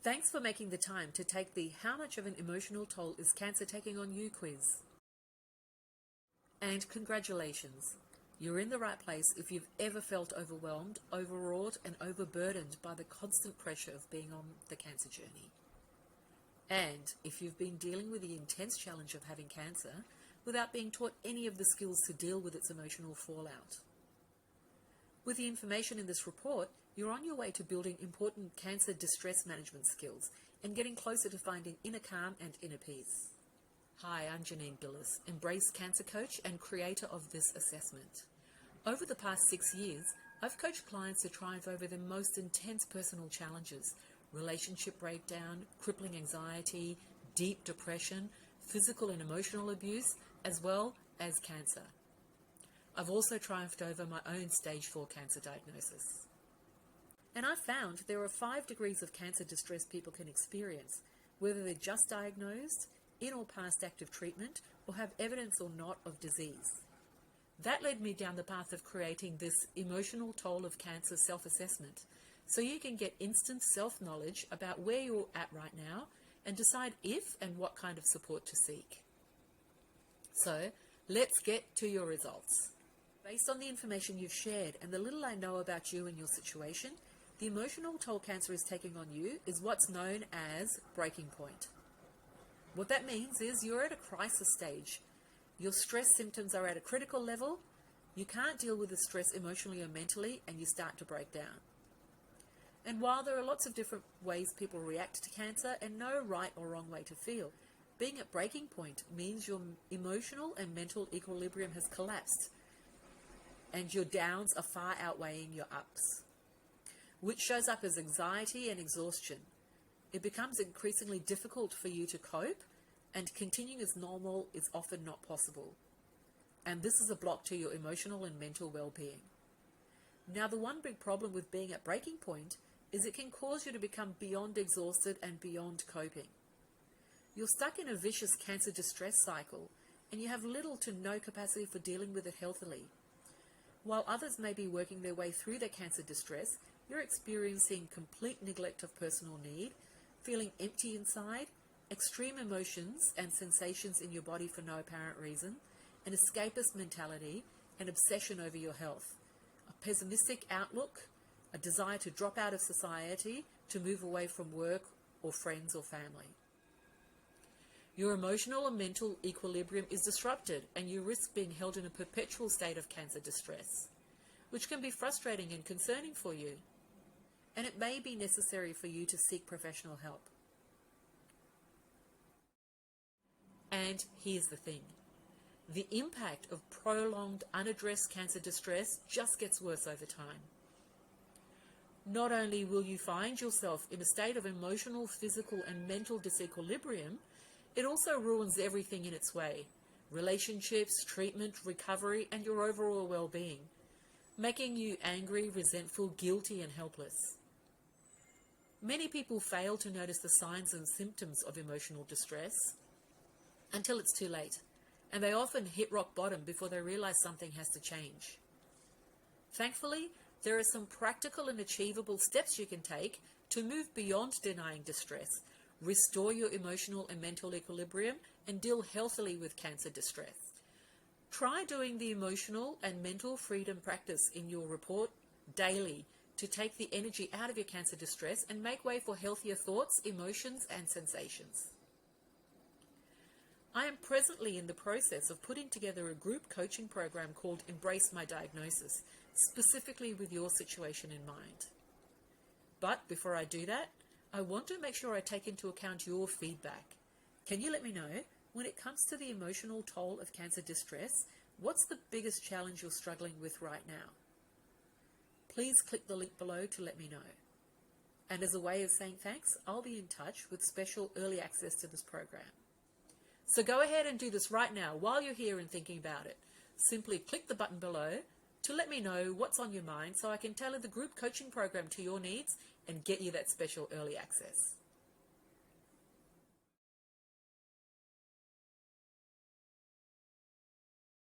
Thanks for making the time to take the How Much of an Emotional Toll is Cancer Taking on You quiz. And congratulations, you're in the right place if you've ever felt overwhelmed, overwrought and overburdened by the constant pressure of being on the cancer journey. And if you've been dealing with the intense challenge of having cancer without being taught any of the skills to deal with its emotional fallout. With the information in this report, you're on your way to building important cancer distress management skills and getting closer to finding inner calm and inner peace. Hi, I'm Janine Billis, Embrace Cancer Coach and creator of this assessment. Over the past 6 years, I've coached clients to triumph over their most intense personal challenges: relationship breakdown, crippling anxiety, deep depression, physical and emotional abuse, as well as cancer. I've also triumphed over my own stage 4 cancer diagnosis. And I've found there are 5 degrees of cancer distress people can experience, whether they're just diagnosed, in or past active treatment, or have evidence or not of disease. That led me down the path of creating this emotional toll of cancer self-assessment, so you can get instant self-knowledge about where you're at right now and decide if and what kind of support to seek. So, let's get to your results. Based on the information you've shared and the little I know about you and your situation, the emotional toll cancer is taking on you is what's known as breaking point. What that means is you're at a crisis stage. Your stress symptoms are at a critical level, you can't deal with the stress emotionally or mentally, and you start to break down. And while there are lots of different ways people react to cancer and no right or wrong way to feel, being at breaking point means your emotional and mental equilibrium has collapsed and your downs are far outweighing your ups, which shows up as anxiety and exhaustion. It becomes increasingly difficult for you to cope, and continuing as normal is often not possible. And this is a block to your emotional and mental well-being. Now, the one big problem with being at breaking point is it can cause you to become beyond exhausted and beyond coping. You're stuck in a vicious cancer distress cycle, and you have little to no capacity for dealing with it healthily. While others may be working their way through their cancer distress, you're experiencing complete neglect of personal need, feeling empty inside, extreme emotions and sensations in your body for no apparent reason, an escapist mentality, an obsession over your health, a pessimistic outlook, a desire to drop out of society, to move away from work or friends or family. Your emotional and mental equilibrium is disrupted, and you risk being held in a perpetual state of cancer distress, which can be frustrating and concerning for you. And it may be necessary for you to seek professional help. And here's the thing. The impact of prolonged, unaddressed cancer distress just gets worse over time. Not only will you find yourself in a state of emotional, physical, and mental disequilibrium, it also ruins everything in its way: relationships, treatment, recovery, and your overall well-being, making you angry, resentful, guilty, and helpless. Many people fail to notice the signs and symptoms of emotional distress until it's too late, and they often hit rock bottom before they realize something has to change. Thankfully, there are some practical and achievable steps you can take to move beyond denying distress, restore your emotional and mental equilibrium, and deal healthily with cancer distress. Try doing the emotional and mental freedom practice in your report daily to take the energy out of your cancer distress and make way for healthier thoughts, emotions, and sensations. I am presently in the process of putting together a group coaching program called Embrace My Diagnosis, specifically with your situation in mind. But before I do that, I want to make sure I take into account your feedback. Can you let me know, when it comes to the emotional toll of cancer distress, what's the biggest challenge you're struggling with right now? Please click the link below to let me know. And as a way of saying thanks, I'll be in touch with special early access to this program. So go ahead and do this right now while you're here and thinking about it. Simply click the button below to let me know what's on your mind so I can tailor the group coaching program to your needs and get you that special early access.